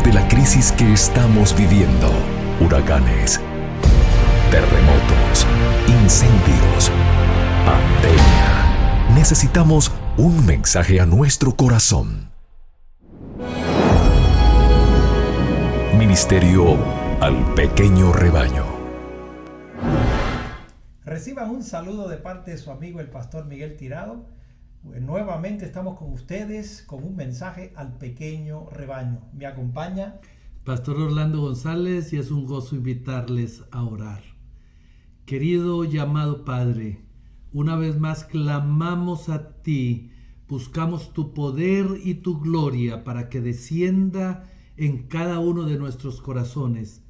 de la crisis que estamos viviendo: huracanes, terremotos, incendios, pandemia. Necesitamos un mensaje a nuestro corazón. Ministerio al pequeño rebaño. Reciban un saludo de parte de su amigo el pastor Miguel Tirado. Nuevamente estamos con ustedes con un mensaje al pequeño rebaño. Me acompaña Pastor Orlando González, y es un gozo invitarles a orar. Querido y amado Padre, una vez más clamamos a ti, buscamos tu poder y tu gloria para que descienda en cada uno de nuestros corazones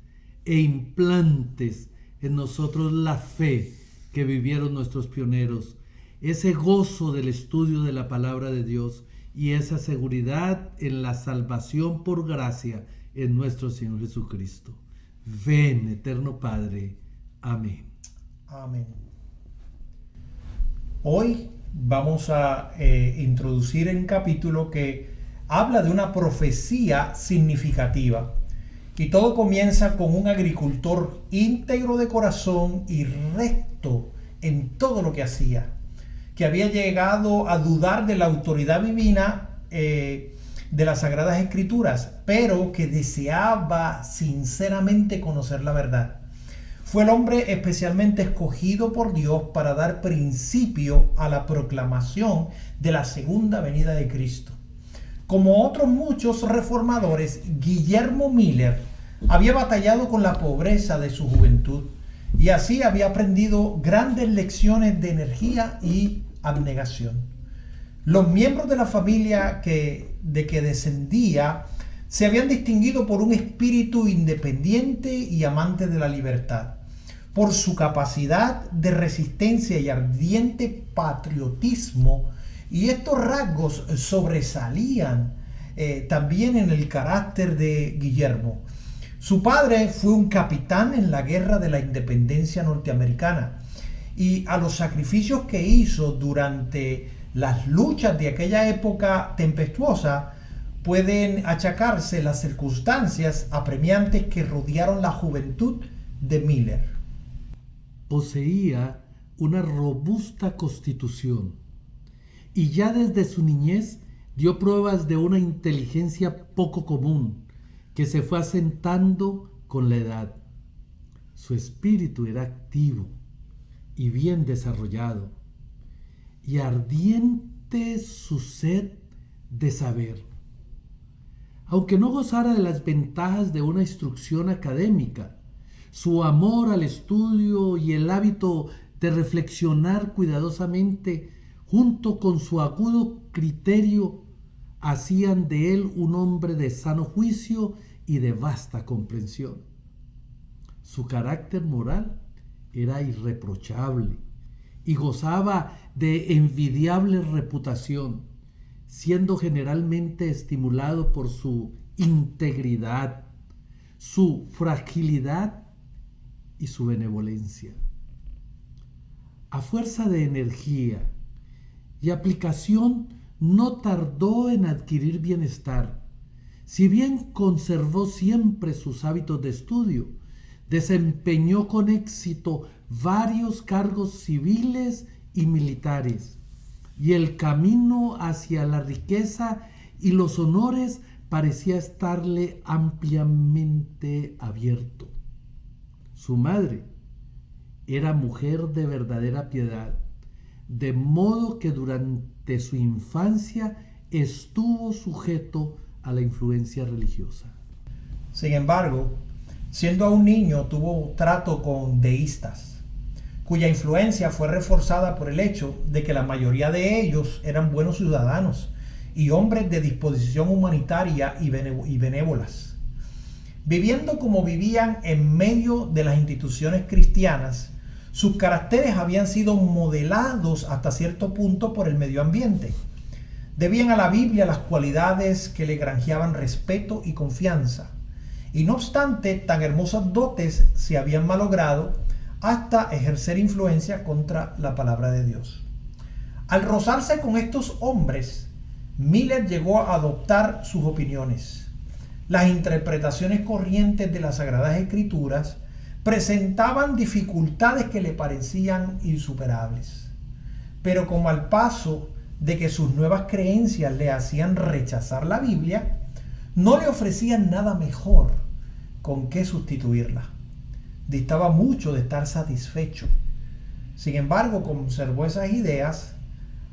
e implantes en nosotros la fe que vivieron nuestros pioneros, ese gozo del estudio de la palabra de Dios y esa seguridad en la salvación por gracia en nuestro Señor Jesucristo. Ven, eterno Padre. Amén. Amén. Hoy vamos a introducir un capítulo que habla de una profecía significativa. Y todo comienza con un agricultor íntegro de corazón y recto en todo lo que hacía, que había llegado a dudar de la autoridad divina de las Sagradas Escrituras, pero que deseaba sinceramente conocer la verdad. Fue el hombre especialmente escogido por Dios para dar principio a la proclamación de la segunda venida de Cristo. Como otros muchos reformadores, Guillermo Miller había batallado con la pobreza de su juventud y así había aprendido grandes lecciones de energía y abnegación. Los miembros de la familia de que descendía se habían distinguido por un espíritu independiente y amante de la libertad, por su capacidad de resistencia y ardiente patriotismo, y estos rasgos sobresalían también en el carácter de Guillermo. Su padre fue un capitán en la Guerra de la Independencia norteamericana, y a los sacrificios que hizo durante las luchas de aquella época tempestuosa pueden achacarse las circunstancias apremiantes que rodearon la juventud de Miller. Poseía una robusta constitución y ya desde su niñez dio pruebas de una inteligencia poco común que se fue asentando con la edad. Su espíritu era activo y bien desarrollado, y ardiente su sed de saber. Aunque no gozara de las ventajas de una instrucción académica, su amor al estudio y el hábito de reflexionar cuidadosamente, junto con su agudo criterio, hacían de él un hombre de sano juicio y de vasta comprensión. Su carácter moral era irreprochable y gozaba de envidiable reputación, siendo generalmente estimulado por su integridad, su fragilidad y su benevolencia. A fuerza de energía y aplicación, no tardó en adquirir bienestar. Si bien conservó siempre sus hábitos de estudio, desempeñó con éxito varios cargos civiles y militares, y el camino hacia la riqueza y los honores parecía estarle ampliamente abierto. Su madre era mujer de verdadera piedad, de modo que durante su infancia estuvo sujeto a la influencia religiosa. Sin embargo, siendo aún niño, tuvo trato con deístas, cuya influencia fue reforzada por el hecho de que la mayoría de ellos eran buenos ciudadanos y hombres de disposición humanitaria y benévolas. Viviendo como vivían en medio de las instituciones cristianas, sus caracteres habían sido modelados hasta cierto punto por el medio ambiente. Debían a la Biblia las cualidades que le granjeaban respeto y confianza. Y no obstante, tan hermosas dotes se habían malogrado hasta ejercer influencia contra la palabra de Dios. Al rozarse con estos hombres, Miller llegó a adoptar sus opiniones. las interpretaciones corrientes de las Sagradas Escrituras presentaban dificultades que le parecían insuperables. Pero como al paso de que sus nuevas creencias le hacían rechazar la Biblia, no le ofrecían nada mejor con qué sustituirla. Distaba mucho de estar satisfecho. Sin embargo, conservó esas ideas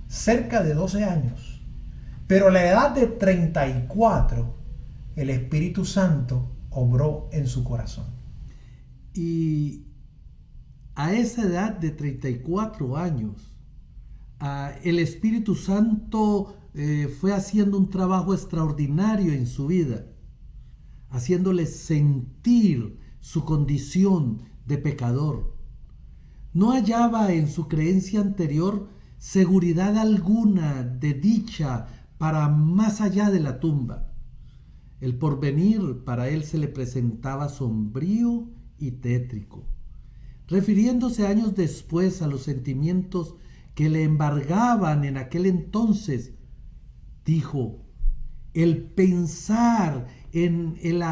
cerca de 12 años. Pero a la edad de 34, el Espíritu Santo obró en su corazón. Y a esa edad de 34 años, el Espíritu Santo fue haciendo un trabajo extraordinario en su vida, haciéndole sentir su condición de pecador. No hallaba en su creencia anterior seguridad alguna de dicha para más allá de la tumba. El porvenir para él se le presentaba sombrío y tétrico. Refiriéndose años después a los sentimientos que le embargaban en aquel entonces, dijo: el pensar en el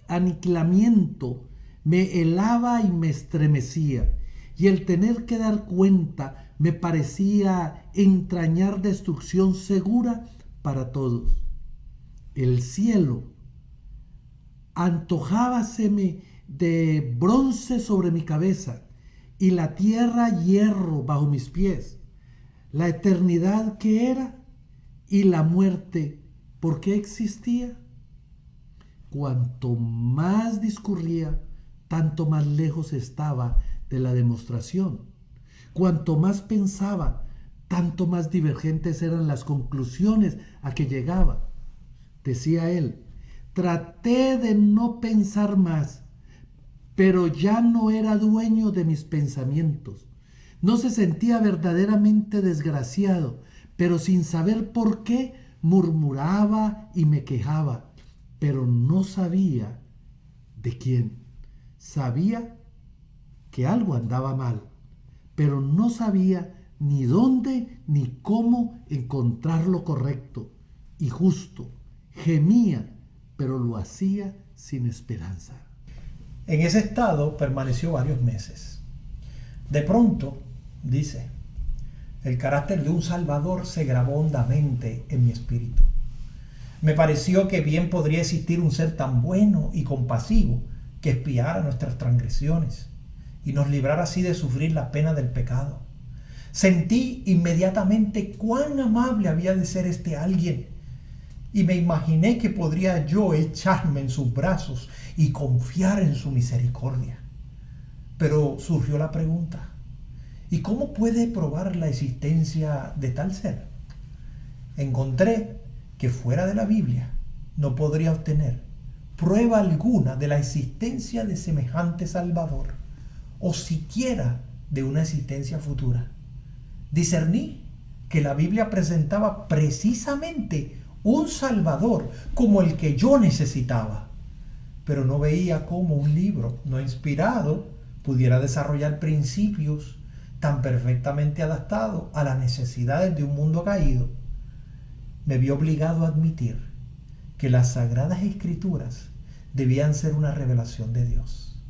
aniquilamiento me helaba y me estremecía, y el tener que dar cuenta me parecía entrañar destrucción segura para todos. El cielo antojábaseme de bronce sobre mi cabeza y la tierra hierro bajo mis pies. La eternidad que era y la muerte, ¿por qué existía? Cuanto más discurría, tanto más lejos estaba de la demostración. Cuanto más pensaba, tanto más divergentes eran las conclusiones a que llegaba. Decía él: traté de no pensar más, pero ya no era dueño de mis pensamientos. No se sentía verdaderamente desgraciado, pero sin saber por qué murmuraba y me quejaba, pero no sabía de quién. Sabía que algo andaba mal, pero no sabía ni dónde ni cómo encontrar lo correcto y justo. Gemía, pero lo hacía sin esperanza. En ese estado permaneció varios meses. De pronto, dice, el carácter de un Salvador se grabó hondamente en mi espíritu. Me pareció que bien podría existir un ser tan bueno y compasivo que expiara nuestras transgresiones y nos librara así de sufrir la pena del pecado. Sentí inmediatamente cuán amable había de ser este alguien y me imaginé que podría yo echarme en sus brazos y confiar en su misericordia. Pero surgió la pregunta: ¿y cómo puede probar la existencia de tal ser? Encontré que fuera de la Biblia no podría obtener prueba alguna de la existencia de semejante Salvador, o siquiera de una existencia futura. Discerní que la Biblia presentaba precisamente un Salvador como el que yo necesitaba, pero no veía cómo un libro no inspirado pudiera desarrollar principios tan perfectamente adaptados a las necesidades de un mundo caído. Me vi obligado a admitir que las Sagradas Escrituras debían ser una revelación de Dios,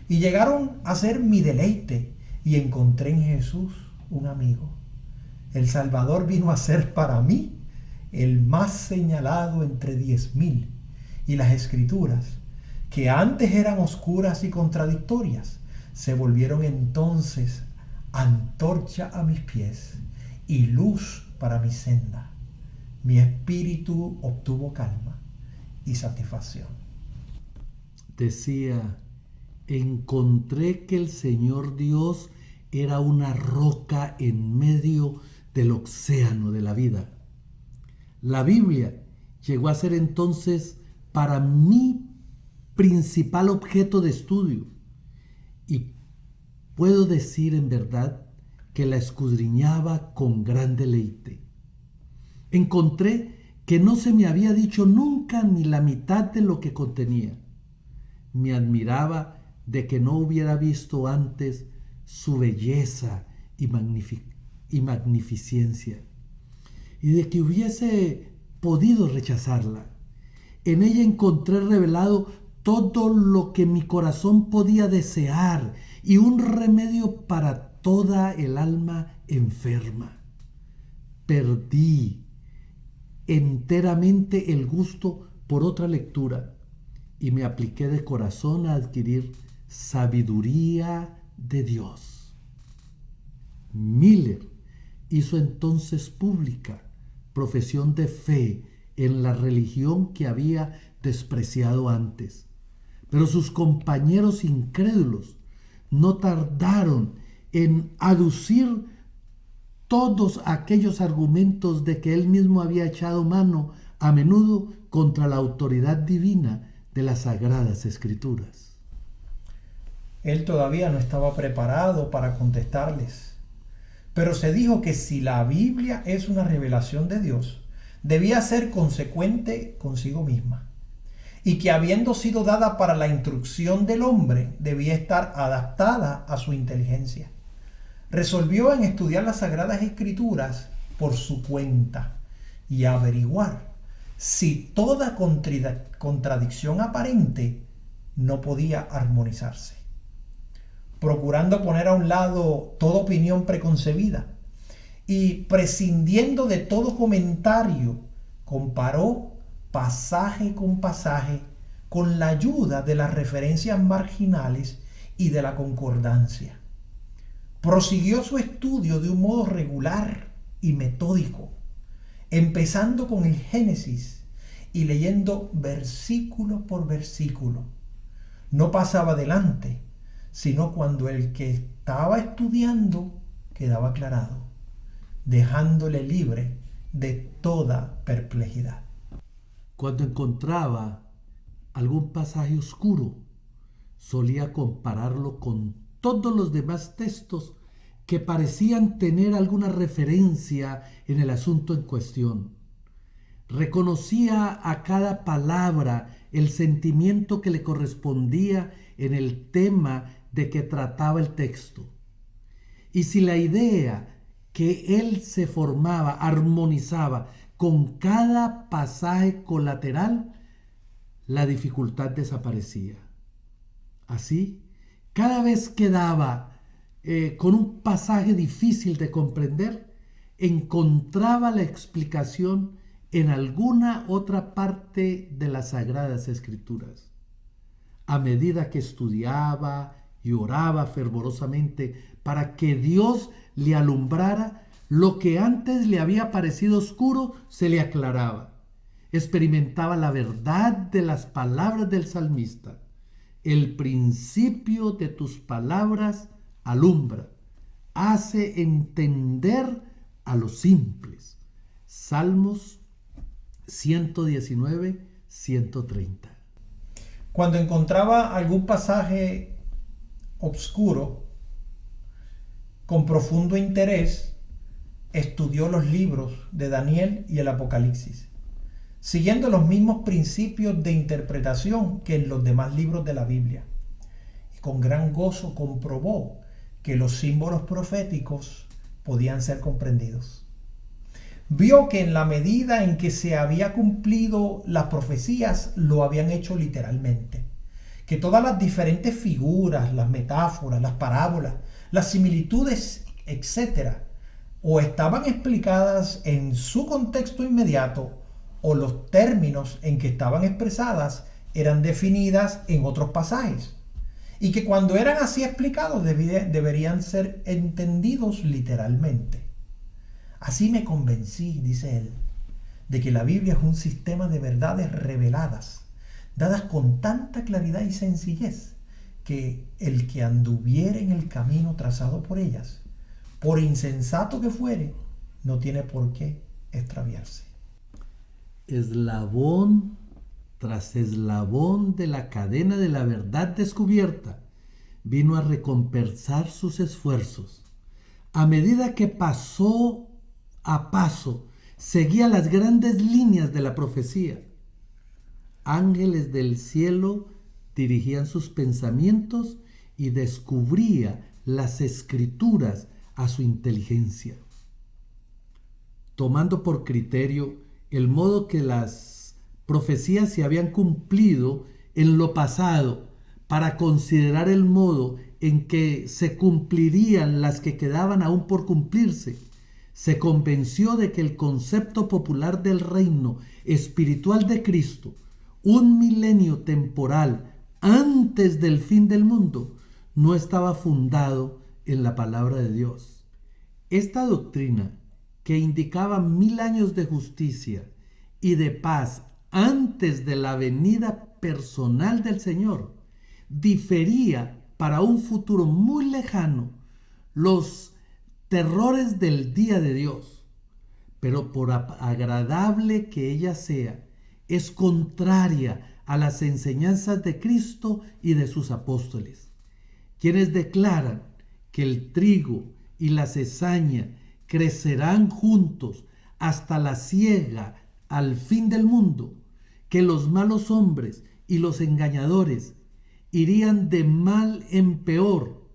y llegaron a ser mi deleite, y encontré en Jesús un amigo. El Salvador vino a ser para mí el más señalado entre 10,000, y las Escrituras, que antes eran oscuras y contradictorias, se volvieron entonces antorcha a mis pies y luz para mi senda. Mi espíritu obtuvo calma y satisfacción. Decía: encontré que el Señor Dios era una roca en medio del océano de la vida. La Biblia llegó a ser entonces para mí principal objeto de estudio, y puedo decir en verdad que la escudriñaba con gran deleite. Encontré que no se me había dicho nunca ni la mitad de lo que contenía. Me admiraba de que no hubiera visto antes su belleza y magnificencia, y de que hubiese podido rechazarla. En ella encontré revelado todo lo que mi corazón podía desear y un remedio para toda el alma enferma. Perdí enteramente el gusto por otra lectura y me apliqué de corazón a adquirir sabiduría de Dios. Miller hizo entonces pública profesión de fe en la religión que había despreciado antes. Pero sus compañeros incrédulos no tardaron en aducir todos aquellos argumentos de que él mismo había echado mano a menudo contra la autoridad divina de las Sagradas Escrituras. Él todavía no estaba preparado para contestarles, pero se dijo que si la Biblia es una revelación de Dios, debía ser consecuente consigo misma, y que habiendo sido dada para la instrucción del hombre, debía estar adaptada a su inteligencia. Resolvió en estudiar las Sagradas Escrituras por su cuenta y averiguar si toda contradicción aparente no podía armonizarse. Procurando poner a un lado toda opinión preconcebida y prescindiendo de todo comentario, comparó pasaje con pasaje con la ayuda de las referencias marginales y de la concordancia. Prosiguió su estudio de un modo regular y metódico, empezando con el Génesis y leyendo versículo por versículo. No pasaba adelante, sino cuando el que estaba estudiando quedaba aclarado, dejándole libre de toda perplejidad. Cuando encontraba algún pasaje oscuro, solía compararlo con todos los demás textos que parecían tener alguna referencia en el asunto en cuestión. Reconocía a cada palabra el sentimiento que le correspondía en el tema de que trataba el texto. Y si la idea que él se formaba armonizaba con cada pasaje colateral, la dificultad desaparecía. Así, cada vez que daba con un pasaje difícil de comprender, encontraba la explicación en alguna otra parte de las Sagradas Escrituras. A medida que estudiaba y oraba fervorosamente para que Dios le alumbrara, lo que antes le había parecido oscuro se le aclaraba. Experimentaba la verdad de las palabras del salmista. El principio de tus palabras alumbra, hace entender a los simples. Salmos 119, 130. Cuando encontraba algún pasaje obscuro, con profundo interés, estudió los libros de Daniel y el Apocalipsis, siguiendo los mismos principios de interpretación que en los demás libros de la Biblia. Y con gran gozo comprobó que los símbolos proféticos podían ser comprendidos. Vio que en la medida en que se había cumplido las profecías, lo habían hecho literalmente. Que todas las diferentes figuras, las metáforas, las parábolas, las similitudes, etc., o estaban explicadas en su contexto inmediato, o los términos en que estaban expresadas eran definidas en otros pasajes, y que cuando eran así explicados deberían ser entendidos literalmente. Así me convencí, dice él, de que la Biblia es un sistema de verdades reveladas, dadas con tanta claridad y sencillez, que el que anduviere en el camino trazado por ellas, por insensato que fuere, no tiene por qué extraviarse. Eslabón tras eslabón de la cadena de la verdad descubierta, vino a recompensar sus esfuerzos. A medida que paso a paso seguía las grandes líneas de la profecía, ángeles del cielo dirigían sus pensamientos y descubría las escrituras a su inteligencia, tomando por criterio el modo que las profecías se habían cumplido en lo pasado para considerar el modo en que se cumplirían las que quedaban aún por cumplirse, se convenció de que el concepto popular del reino espiritual de Cristo, un milenio temporal antes del fin del mundo, no estaba fundado en la palabra de Dios. Esta doctrina, que indicaba 1000 años de justicia y de paz antes de la venida personal del Señor, difería para un futuro muy lejano los terrores del día de Dios. Pero por agradable que ella sea, es contraria a las enseñanzas de Cristo y de sus apóstoles, quienes declaran que el trigo y la cizaña crecerán juntos hasta la siega al fin del mundo, que los malos hombres y los engañadores irían de mal en peor,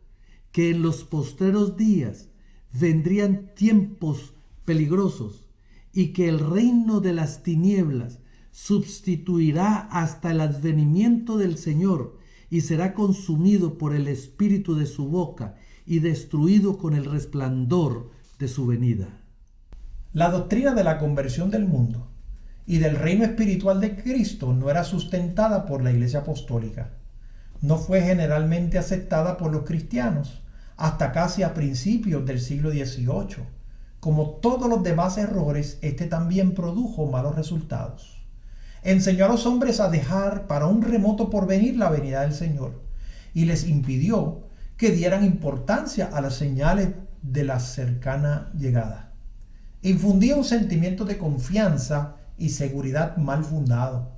que en los postreros días vendrían tiempos peligrosos y que el reino de las tinieblas sustituirá hasta el advenimiento del Señor y será consumido por el espíritu de su boca y destruido con el resplandor de su venida. La doctrina de la conversión del mundo y del reino espiritual de Cristo no era sustentada por la Iglesia Apostólica. No fue generalmente aceptada por los cristianos hasta casi a principios del siglo XVIII. Como todos los demás errores, este también produjo malos resultados. Enseñó a los hombres a dejar para un remoto porvenir la venida del Señor y les impidió que dieran importancia a las señales de la cercana llegada. Infundía un sentimiento de confianza y seguridad mal fundado.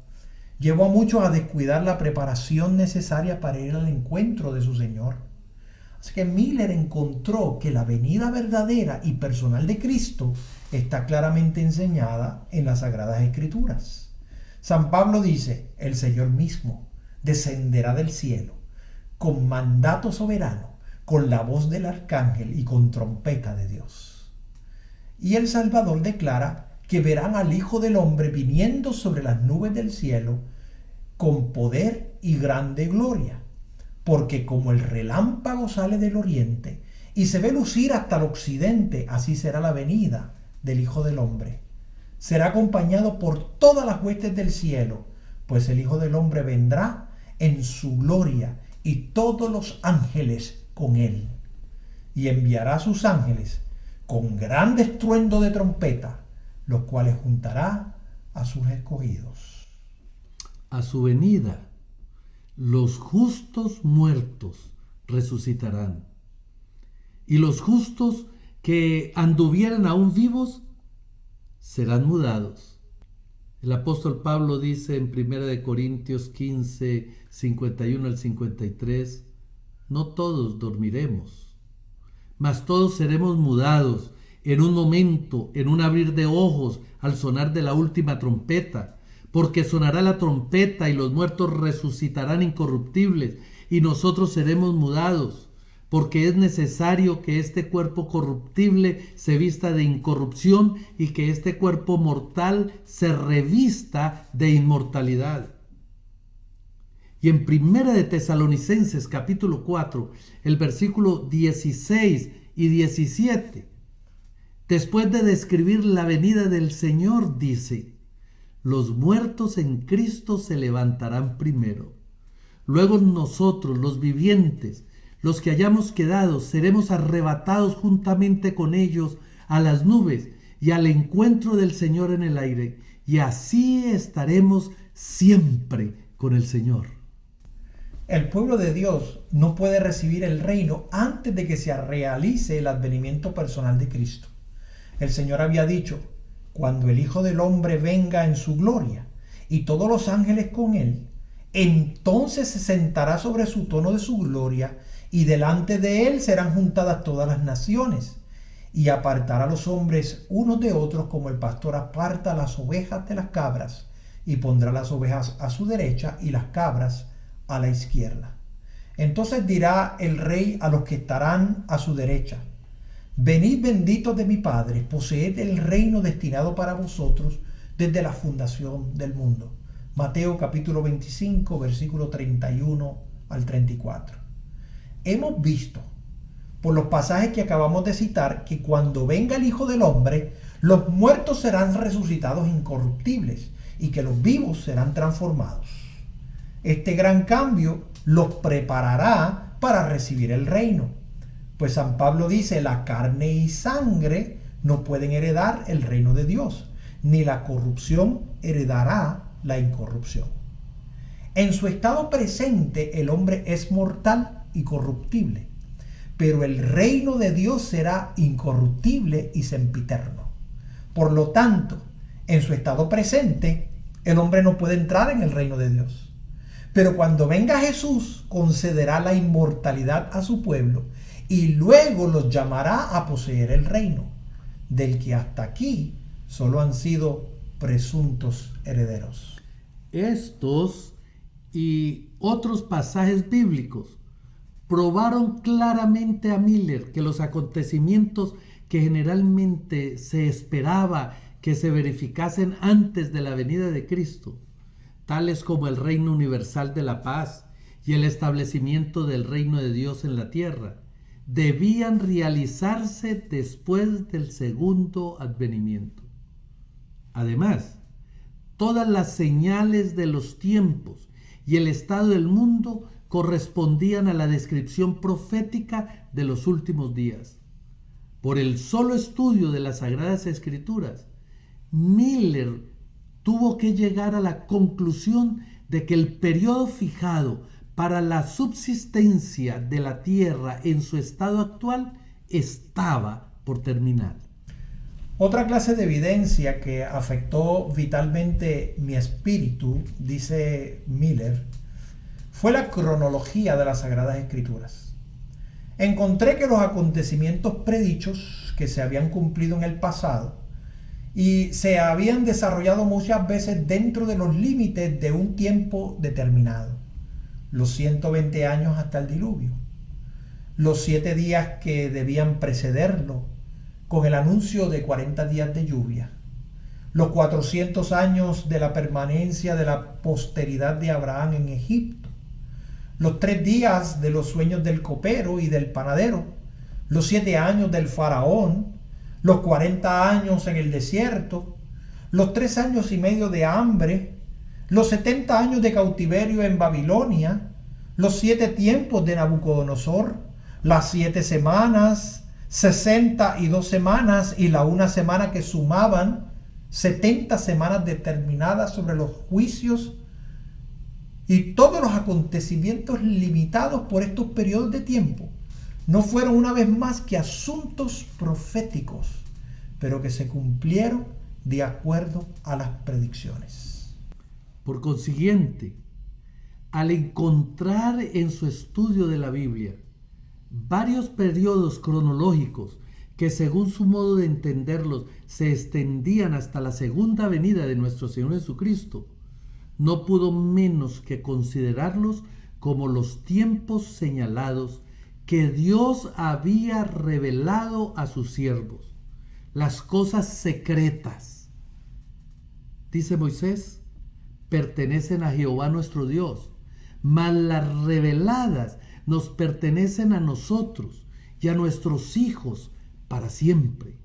Llevó a muchos a descuidar la preparación necesaria para ir al encuentro de su Señor. Así que Miller encontró que la venida verdadera y personal de Cristo está claramente enseñada en las Sagradas Escrituras. San Pablo dice: el Señor mismo descenderá del cielo con mandato soberano, con la voz del arcángel y con trompeta de Dios. Y el Salvador declara que verán al Hijo del Hombre viniendo sobre las nubes del cielo con poder y grande gloria, porque como el relámpago sale del oriente y se ve lucir hasta el occidente, así será la venida del Hijo del Hombre. Será acompañado por todas las huestes del cielo, pues el Hijo del Hombre vendrá en su gloria y todos los ángeles con él. Y enviará a sus ángeles con gran estruendo de trompeta, los cuales juntará a sus escogidos. A su venida, los justos muertos resucitarán, y los justos que anduvieran aún vivos serán mudados. El apóstol Pablo dice en 1 Corintios 15, 51 al 53, no todos dormiremos, mas todos seremos mudados en un momento, en un abrir de ojos, al sonar de la última trompeta, porque sonará la trompeta y los muertos resucitarán incorruptibles y nosotros seremos mudados, porque es necesario que este cuerpo corruptible se vista de incorrupción y que este cuerpo mortal se revista de inmortalidad. Y en 1 de Tesalonicenses capítulo 4, el versículo 16 y 17, después de describir la venida del Señor, dice: los muertos en Cristo se levantarán primero. Luego nosotros, los vivientes, los que hayamos quedado, seremos arrebatados juntamente con ellos a las nubes y al encuentro del Señor en el aire. Y así estaremos siempre con el Señor. El pueblo de Dios no puede recibir el reino antes de que se realice el advenimiento personal de Cristo. El Señor había dicho: cuando el Hijo del Hombre venga en su gloria y todos los ángeles con él, entonces se sentará sobre su trono de su gloria y delante de él serán juntadas todas las naciones, y apartará a los hombres unos de otros como el pastor aparta las ovejas de las cabras, y pondrá las ovejas a su derecha y las cabras a la izquierda. Entonces dirá el rey a los que estarán a su derecha: venid benditos de mi Padre, poseed el reino destinado para vosotros desde la fundación del mundo. Mateo capítulo 25, versículo 31 al 34. Hemos visto por los pasajes que acabamos de citar que cuando venga el Hijo del Hombre, los muertos serán resucitados incorruptibles y que los vivos serán transformados. Este gran cambio los preparará para recibir el reino. Pues San Pablo dice, la carne y sangre no pueden heredar el reino de Dios, ni la corrupción heredará la incorrupción. En su estado presente el hombre es mortal y corruptible, pero el reino de Dios será incorruptible y sempiterno. Por lo tanto, en su estado presente, el hombre no puede entrar en el reino de Dios. Pero cuando venga Jesús, concederá la inmortalidad a su pueblo y luego los llamará a poseer el reino, del que hasta aquí solo han sido presuntos herederos. Estos y otros pasajes bíblicos probaron claramente a Miller que los acontecimientos que generalmente se esperaba que se verificasen antes de la venida de Cristo, tales como el reino universal de la paz y el establecimiento del reino de Dios en la tierra, debían realizarse después del segundo advenimiento. Además, todas las señales de los tiempos y el estado del mundo correspondían a la descripción profética de los últimos días. Por el solo estudio de las Sagradas Escrituras, Miller tuvo que llegar a la conclusión de que el periodo fijado para la subsistencia de la tierra en su estado actual estaba por terminar. Otra clase de evidencia que afectó vitalmente mi espíritu, dice Miller, fue la cronología de las Sagradas Escrituras. Encontré que los acontecimientos predichos que se habían cumplido en el pasado y se habían desarrollado muchas veces dentro de los límites de un tiempo determinado. Los 120 años hasta el diluvio, los 7 días que debían precederlo, con el anuncio de 40 días de lluvia, los 400 años de la permanencia de la posteridad de Abraham en Egipto, los 3 días de los sueños del copero y del panadero, los 7 años del faraón, los 40 años en el desierto, los 3 años y medio de hambre, los 70 años de cautiverio en Babilonia, los 7 tiempos de Nabucodonosor, las 7 semanas, 62 semanas y la una semana que sumaban 70 semanas determinadas sobre los juicios y todos los acontecimientos limitados por estos periodos de tiempo no fueron una vez más que asuntos proféticos, pero que se cumplieron de acuerdo a las predicciones. Por consiguiente, al encontrar en su estudio de la Biblia varios periodos cronológicos que según su modo de entenderlos se extendían hasta la segunda venida de nuestro Señor Jesucristo, no pudo menos que considerarlos como los tiempos señalados que Dios había revelado a sus siervos, las cosas secretas. Dice Moisés, pertenecen a Jehová nuestro Dios, mas las reveladas nos pertenecen a nosotros y a nuestros hijos para siempre.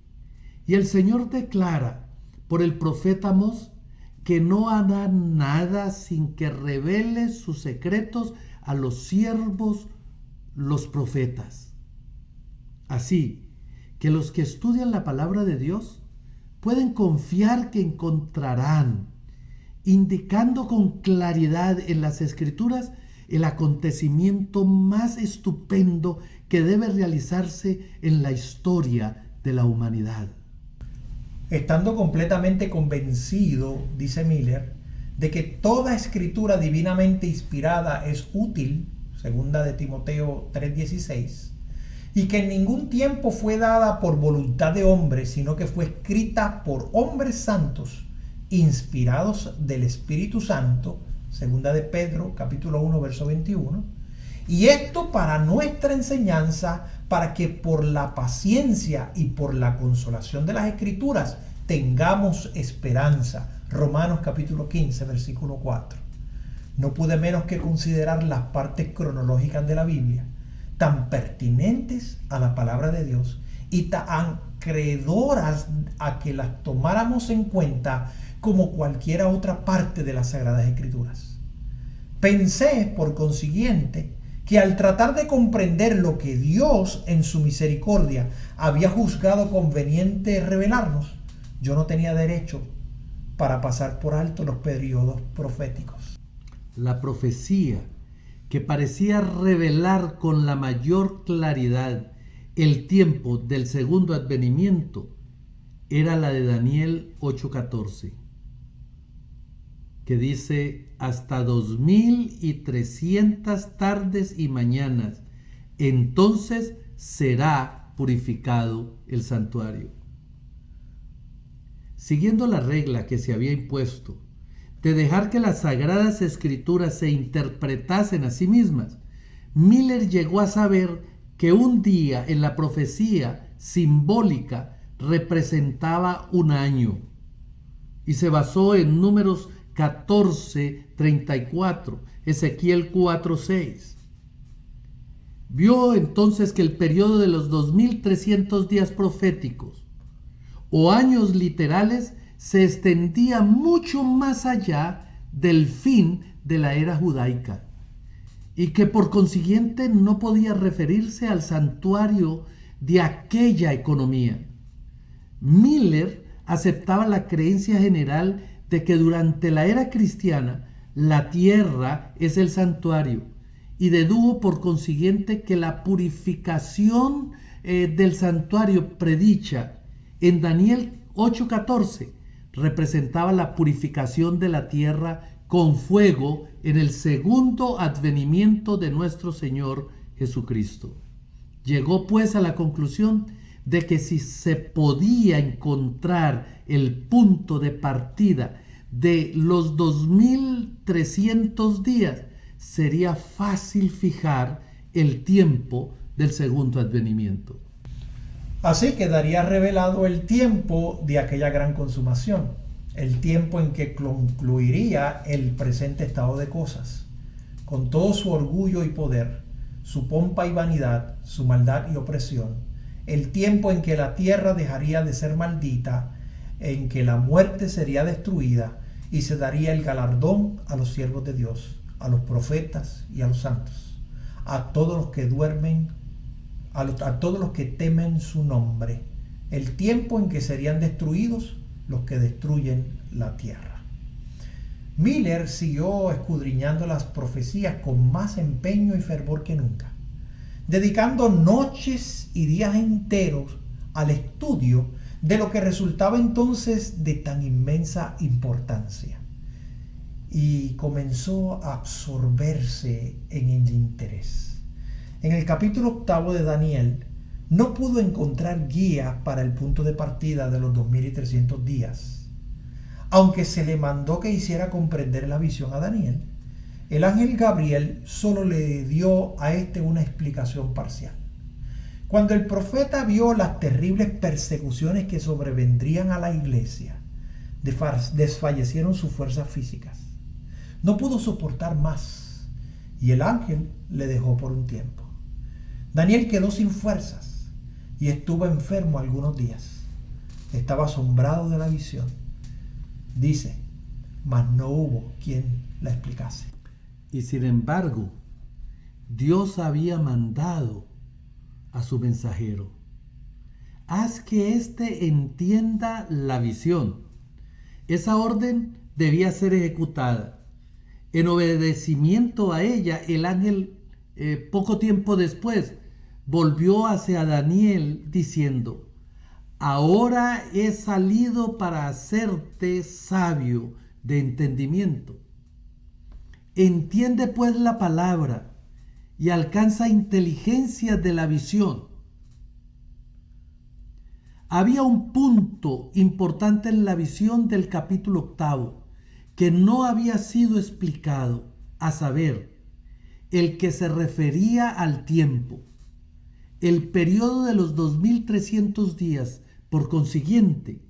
Y el Señor declara por el profeta Amós que no hará nada sin que revele sus secretos a los siervos, los profetas. Así que los que estudian la palabra de Dios pueden confiar que encontrarán, indicando con claridad en las Escrituras, el acontecimiento más estupendo que debe realizarse en la historia de la humanidad. Estando completamente convencido, dice Miller, de que toda escritura divinamente inspirada es útil, segunda de Timoteo 3:16, y que en ningún tiempo fue dada por voluntad de hombre, sino que fue escrita por hombres santos, inspirados del Espíritu Santo, segunda de Pedro, capítulo 1, verso 21, y esto para nuestra enseñanza, para que por la paciencia y por la consolación de las Escrituras tengamos esperanza. Romanos capítulo 15, versículo 4. No pude menos que considerar las partes cronológicas de la Biblia, tan pertinentes a la palabra de Dios y tan acreedoras a que las tomáramos en cuenta como cualquier otra parte de las Sagradas Escrituras. Pensé, por consiguiente, que al tratar de comprender lo que Dios en su misericordia había juzgado conveniente revelarnos, yo no tenía derecho para pasar por alto los periodos proféticos. La profecía que parecía revelar con la mayor claridad el tiempo del segundo advenimiento era la de Daniel 8:14, que dice: hasta 2300 tardes y mañanas, entonces será purificado el santuario. Siguiendo la regla que se había impuesto de dejar que las Sagradas Escrituras se interpretasen a sí mismas, Miller llegó a saber que un día en la profecía simbólica representaba un año, y se basó en Números 14:34, Ezequiel 4:6. Vio entonces que el periodo de los 2300 días proféticos o años literales se extendía mucho más allá del fin de la era judaica, y que por consiguiente no podía referirse al santuario de aquella economía. Miller aceptaba la creencia general de que durante la era cristiana la tierra es el santuario, y dedujo por consiguiente que la purificación del santuario predicha en Daniel 8:14 representaba la purificación de la tierra con fuego en el segundo advenimiento de nuestro Señor Jesucristo. Llegó pues a la conclusión de que si se podía encontrar el punto de partida de los 2300 días, sería fácil fijar el tiempo del segundo advenimiento. Así quedaría revelado el tiempo de aquella gran consumación, el tiempo en que concluiría el presente estado de cosas, con todo su orgullo y poder, su pompa y vanidad, su maldad y opresión, el tiempo en que la tierra dejaría de ser maldita, en que la muerte sería destruida y se daría el galardón a los siervos de Dios, a los profetas y a los santos, a todos los que duermen, a todos los que temen su nombre, el tiempo en que serían destruidos los que destruyen la tierra. Miller siguió escudriñando las profecías con más empeño y fervor que nunca, dedicando noches y días enteros al estudio de lo que resultaba entonces de tan inmensa importancia, y comenzó a absorberse en el interés. En el capítulo 8 de Daniel no pudo encontrar guía para el punto de partida de los 2300 días. Aunque se le mandó que hiciera comprender la visión a Daniel, el ángel Gabriel solo le dio a este una explicación parcial. Cuando el profeta vio las terribles persecuciones que sobrevendrían a la iglesia, desfallecieron sus fuerzas físicas. No pudo soportar más y el ángel le dejó por un tiempo. Daniel quedó sin fuerzas y estuvo enfermo algunos días. Estaba asombrado de la visión. Dice, mas no hubo quien la explicase. Y sin embargo, Dios había mandado a su mensajero: haz que éste entienda la visión. Esa orden debía ser ejecutada. En obedecimiento a ella, el ángel poco tiempo después volvió hacia Daniel diciendo: ahora he salido para hacerte sabio de entendimiento. Entiende pues la palabra y alcanza inteligencia de la visión. Había un punto importante en la visión del capítulo 8 que no había sido explicado, a saber, el que se refería al tiempo. El periodo de los 2300 días, por consiguiente,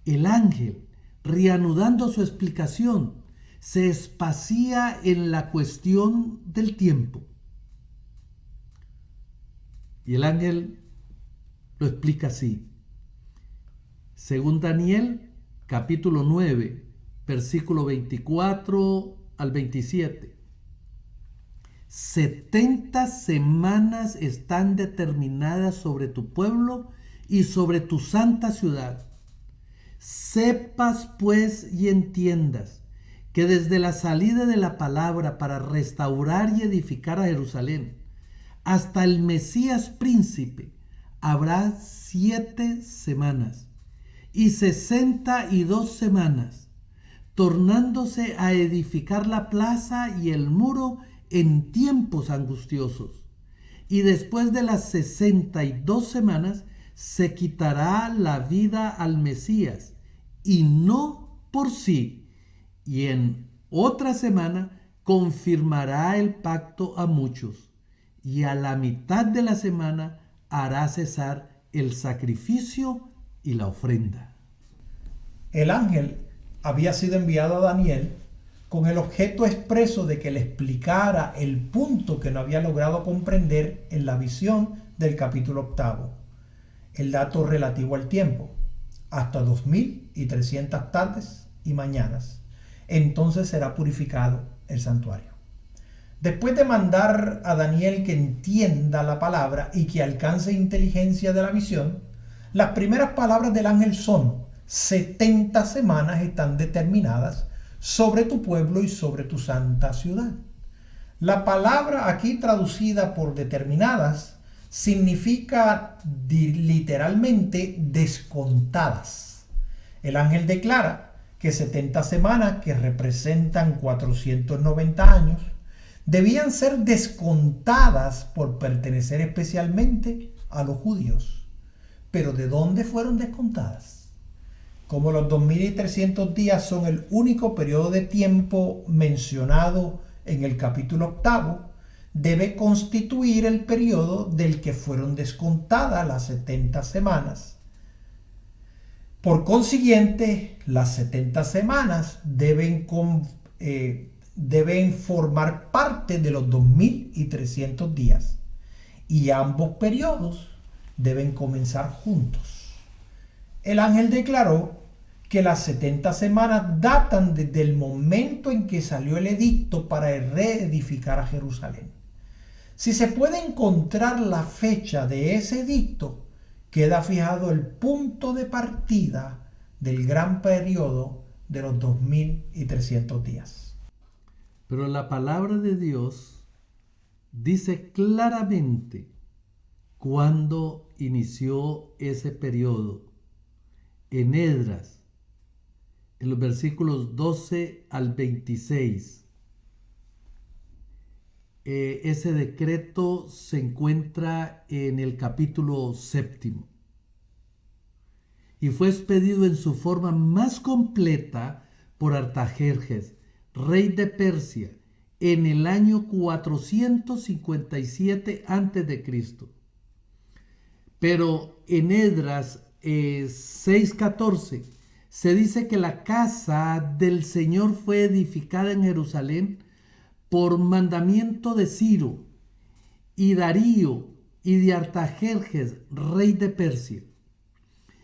el ángel reanudando su explicación, se espacía en la cuestión del tiempo. Y el ángel lo explica así. Según Daniel, capítulo 9, versículo 24 al 27. 70 semanas están determinadas sobre tu pueblo y sobre tu santa ciudad. Sepas pues y entiendas que desde la salida de la palabra para restaurar y edificar a Jerusalén hasta el Mesías príncipe habrá 7 semanas y 62 semanas, tornándose a edificar la plaza y el muro en tiempos angustiosos. Y después de las 62 semanas se quitará la vida al Mesías, y no por sí. Y en otra semana confirmará el pacto a muchos, y a la mitad de la semana hará cesar el sacrificio y la ofrenda. El ángel había sido enviado a Daniel con el objeto expreso de que le explicara el punto que no había logrado comprender en la visión del capítulo 8, el dato relativo al tiempo, hasta 2300 tardes y mañanas. Entonces será purificado el santuario. Después de mandar a Daniel que entienda la palabra y que alcance inteligencia de la visión, las primeras palabras del ángel son: 70 semanas están determinadas sobre tu pueblo y sobre tu santa ciudad. La palabra aquí traducida por determinadas significa literalmente descontadas. El ángel declara que 70 semanas, que representan 490 años, debían ser descontadas por pertenecer especialmente a los judíos. Pero ¿de dónde fueron descontadas? Como los 2300 días son el único periodo de tiempo mencionado en el capítulo 8, debe constituir el periodo del que fueron descontadas las 70 semanas. Por consiguiente, las 70 semanas deben formar parte de los 2300 días, y ambos periodos deben comenzar juntos. El ángel declaró que las 70 semanas datan desde el momento en que salió el edicto para reedificar a Jerusalén. Si se puede encontrar la fecha de ese edicto, queda fijado el punto de partida del gran periodo de los 2300 días. Pero la palabra de Dios dice claramente cuándo inició ese periodo. En Esdras, en los versículos 12 al 26. Ese decreto se encuentra en el capítulo 7 y fue expedido en su forma más completa por Artajerjes, rey de Persia, en el año 457 a.C. Pero en Esdras 6:14 se dice que la casa del Señor fue edificada en Jerusalén por mandamiento de Ciro y Darío y de Artajerjes, rey de Persia.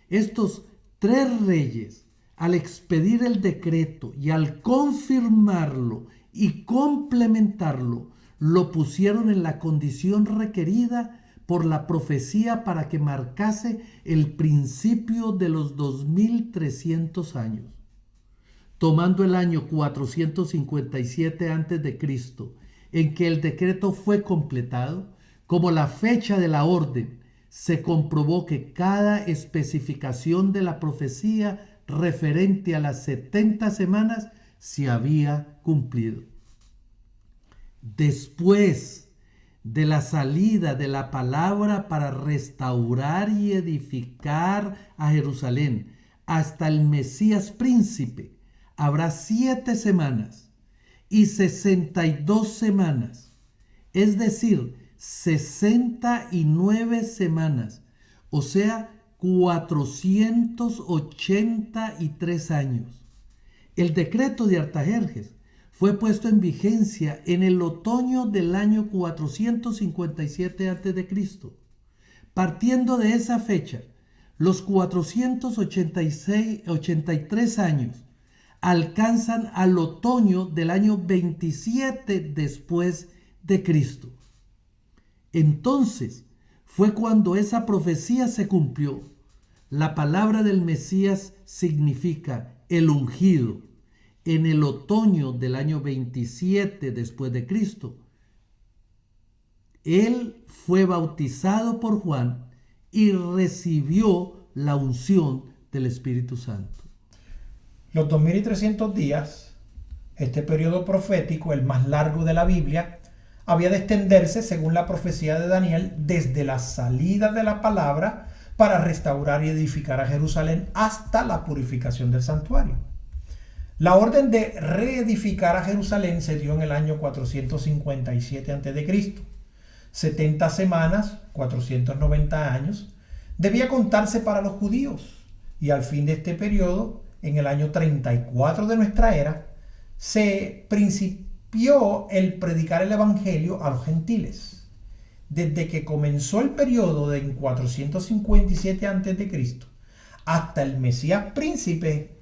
Estos 3 reyes, al expedir el decreto y al confirmarlo y complementarlo, lo pusieron en la condición requerida por la profecía para que marcase el principio de los 2300 años. Tomando el año 457 a.C., en que el decreto fue completado, como la fecha de la orden, se comprobó que cada especificación de la profecía referente a las 70 semanas se había cumplido. Después de la salida de la palabra para restaurar y edificar a Jerusalén hasta el Mesías príncipe, habrá 7 semanas y 62 semanas, es decir, 69 semanas, o sea, 483 años. El decreto de Artajerjes fue puesto en vigencia en el otoño del año 457 a.C. Partiendo de esa fecha, los 483 años alcanzan al otoño del año 27 después de Cristo. Entonces fue cuando esa profecía se cumplió. La palabra del Mesías significa el ungido. En el otoño del año 27 después de Cristo, él fue bautizado por Juan y recibió la unción del Espíritu Santo. Los 2300 días, este periodo profético, el más largo de la Biblia, había de extenderse, según la profecía de Daniel, desde la salida de la palabra para restaurar y edificar a Jerusalén hasta la purificación del santuario. La orden de reedificar a Jerusalén se dio en el año 457 a.C. 70 semanas, 490 años, debía contarse para los judíos, y al fin de este periodo, en el año 34 de nuestra era, se principió el predicar el evangelio a los gentiles. Desde que comenzó el periodo de 457 a.C. hasta el Mesías príncipe,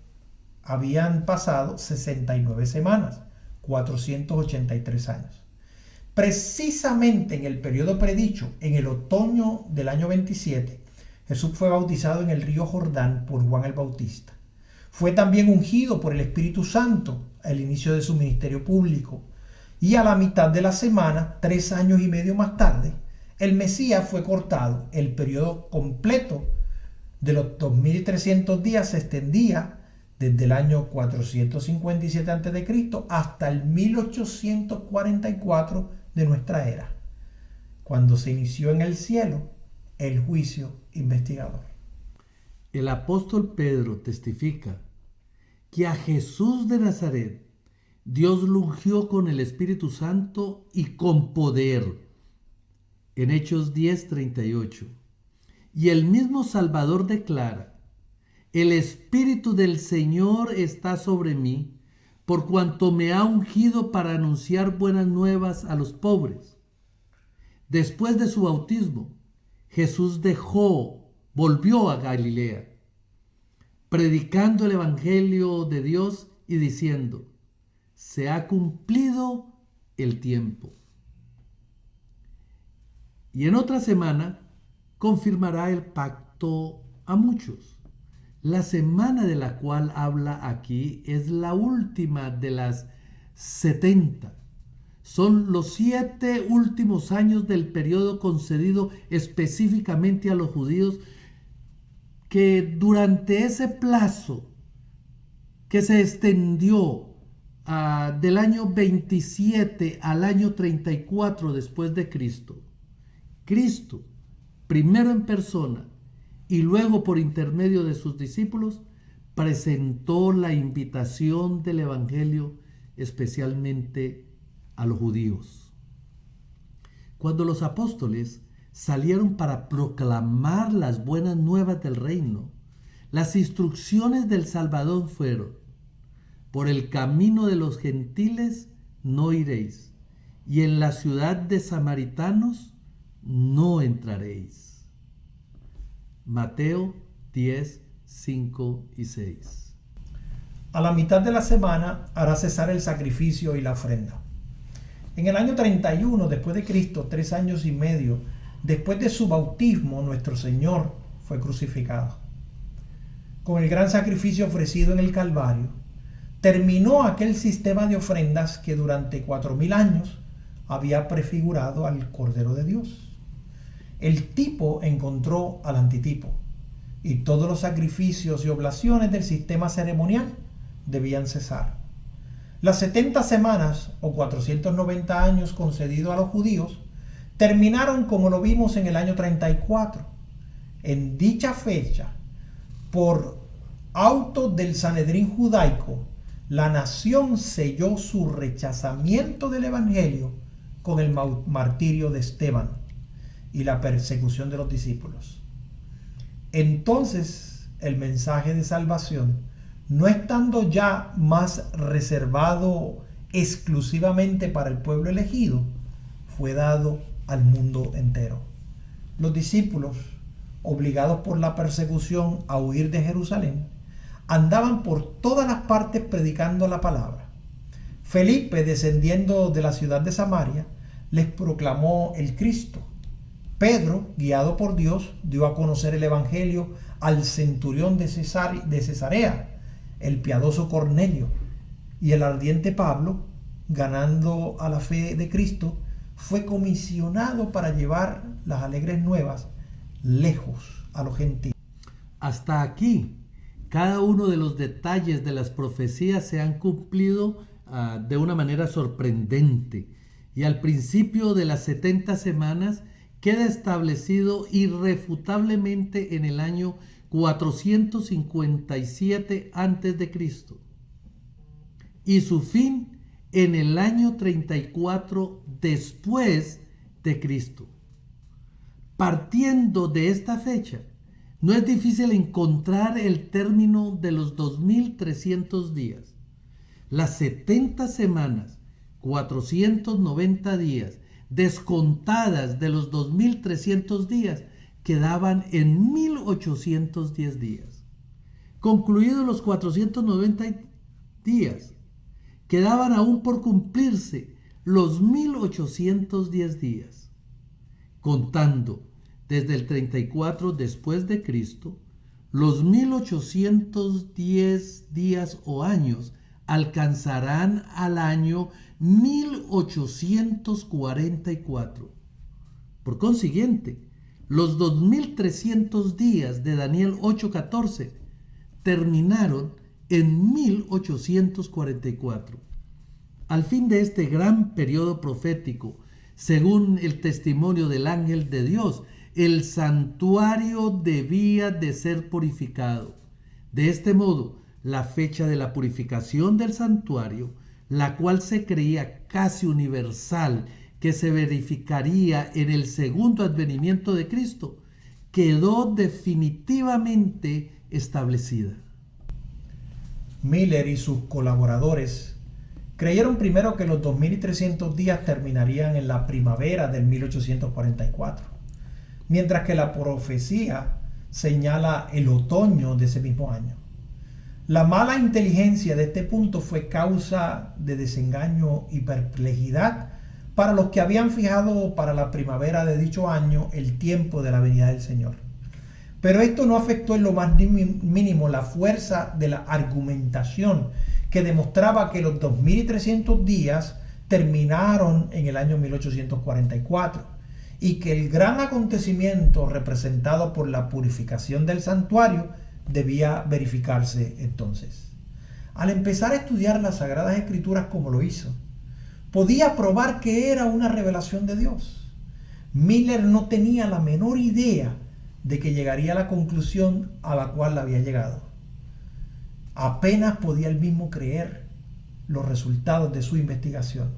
habían pasado 69 semanas, 483 años. Precisamente en el periodo predicho, en el otoño del año 27, Jesús fue bautizado en el río Jordán por Juan el Bautista. Fue también ungido por el Espíritu Santo al inicio de su ministerio público. Y a la mitad de la semana, 3 años y medio más tarde, el Mesías fue cortado. El periodo completo de los 2300 días se extendía desde el año 457 a.C. hasta el 1844 de nuestra era, cuando se inició en el cielo el juicio investigador. El apóstol Pedro testifica que a Jesús de Nazaret Dios lo ungió con el Espíritu Santo y con poder, en Hechos 10:38. Y el mismo Salvador declara: el Espíritu del Señor está sobre mí, por cuanto me ha ungido para anunciar buenas nuevas a los pobres. Después de su bautismo, Jesús volvió a Galilea, predicando el Evangelio de Dios y diciendo: se ha cumplido el tiempo. Y en otra semana confirmará el pacto a muchos. La semana de la cual habla aquí es la última de las 70. Son los 7 últimos años del periodo concedido específicamente a los judíos, que durante ese plazo que se extendió del año 27 al año 34 después de Cristo, Cristo, primero en persona y luego por intermedio de sus discípulos, presentó la invitación del Evangelio especialmente a los judíos. Cuando los apóstoles salieron para proclamar las buenas nuevas del reino, las instrucciones del Salvador fueron: por el camino de los gentiles no iréis, y en la ciudad de samaritanos no entraréis. Mateo 10, 5 y 6. A la mitad de la semana hará cesar el sacrificio y la ofrenda. En el año 31 después de Cristo, 3 años y medio después de su bautismo, nuestro Señor fue crucificado. Con el gran sacrificio ofrecido en el Calvario, terminó aquel sistema de ofrendas que durante 4000 años había prefigurado al Cordero de Dios. El tipo encontró al antitipo, y todos los sacrificios y oblaciones del sistema ceremonial debían cesar. Las 70 semanas o 490 años concedidos a los judíos terminaron como lo vimos en el año 34. En dicha fecha, por auto del Sanedrín judaico, la nación selló su rechazamiento del Evangelio con el martirio de Esteban y la persecución de los discípulos. Entonces el mensaje de salvación no estando ya más reservado exclusivamente para el pueblo elegido, fue dado al mundo entero. Los discípulos, obligados por la persecución a huir de Jerusalén, andaban por todas las partes predicando la palabra. Felipe, descendiendo de la ciudad de Samaria, les proclamó el Cristo. Pedro, guiado por Dios, dio a conocer el evangelio al centurión de Cesarea, el piadoso Cornelio, y el ardiente Pablo, ganando a la fe de Cristo, fue comisionado para llevar las alegres nuevas lejos a los gentiles. Hasta aquí, cada uno de los detalles de las profecías se han cumplido de una manera sorprendente. Y al principio de las 70 semanas queda establecido irrefutablemente en el año 457 a.C. y su fin en el año 34 después de Cristo. Partiendo de esta fecha, no es difícil encontrar el término de los 2300 días. Las 70 semanas, 490 días, descontadas de los 2300 días, quedaban en 1810 días. Concluidos los 490 días, quedaban aún por cumplirse los 1810 días. Contando desde el 34 después de Cristo, los 1810 días o años alcanzarán al año 1844. Por consiguiente, los 2300 días de Daniel 8:14 terminaron en 1844. Al fin de este gran periodo profético, según el testimonio del ángel de Dios, el santuario debía de ser purificado. De este modo, la fecha de la purificación del santuario, la cual se creía casi universal que se verificaría en el segundo advenimiento de Cristo, quedó definitivamente establecida. Miller y sus colaboradores creyeron primero que los 2300 días terminarían en la primavera del 1844, mientras que la profecía señala el otoño de ese mismo año. La mala inteligencia de este punto fue causa de desengaño y perplejidad para los que habían fijado para la primavera de dicho año el tiempo de la venida del Señor. Pero esto no afectó en lo más mínimo la fuerza de la argumentación que demostraba que los 2300 días terminaron en el año 1844 y que el gran acontecimiento representado por la purificación del santuario debía verificarse entonces. Al empezar a estudiar las Sagradas Escrituras como lo hizo, podía probar que era una revelación de Dios. Miller no tenía la menor idea de que llegaría a la conclusión a la cual había llegado. Apenas podía él mismo creer los resultados de su investigación,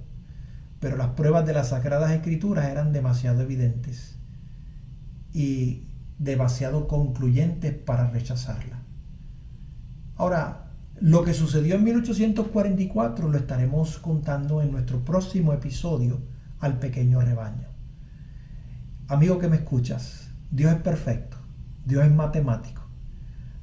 pero las pruebas de las Sagradas Escrituras eran demasiado evidentes y demasiado concluyentes para rechazarla. Ahora, lo que sucedió en 1844 lo estaremos contando en nuestro próximo episodio, Al Pequeño Rebaño. Amigo que me escuchas, Dios es perfecto, Dios es matemático.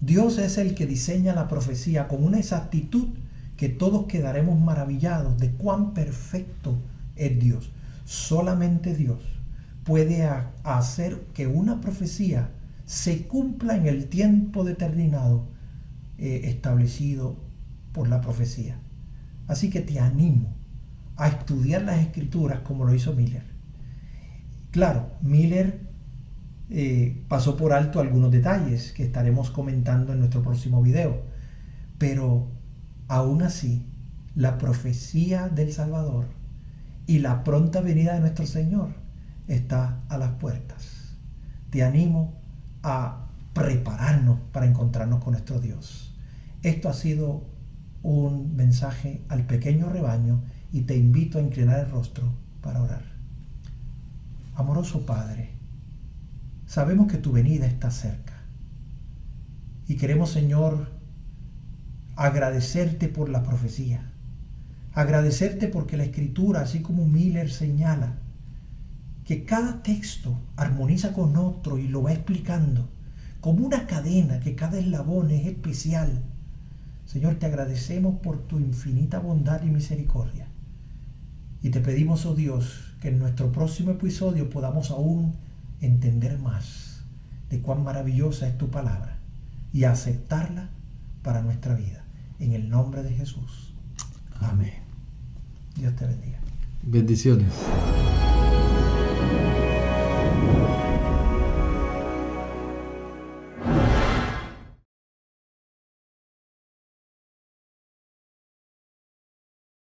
Dios es el que diseña la profecía con una exactitud que todos quedaremos maravillados de cuán perfecto es Dios. Solamente Dios puede hacer que una profecía se cumpla en el tiempo determinado establecido por la profecía. Así que te animo a estudiar las Escrituras como lo hizo Miller. Claro, Miller pasó por alto algunos detalles que estaremos comentando en nuestro próximo video, pero aún así la profecía del Salvador y la pronta venida de nuestro Señor está a las puertas. Te animo a prepararnos para encontrarnos con nuestro Dios. Esto ha sido un mensaje al pequeño rebaño y te invito a inclinar el rostro para orar. Amoroso Padre, sabemos que tu venida está cerca y queremos, Señor, agradecerte por la profecía, agradecerte porque la Escritura, así como Miller señala, que cada texto armoniza con otro y lo va explicando, como una cadena, que cada eslabón es especial. Señor, te agradecemos por tu infinita bondad y misericordia. Y te pedimos, oh Dios, que en nuestro próximo episodio podamos aún entender más de cuán maravillosa es tu palabra y aceptarla para nuestra vida. En el nombre de Jesús. Amén. Dios te bendiga. Bendiciones.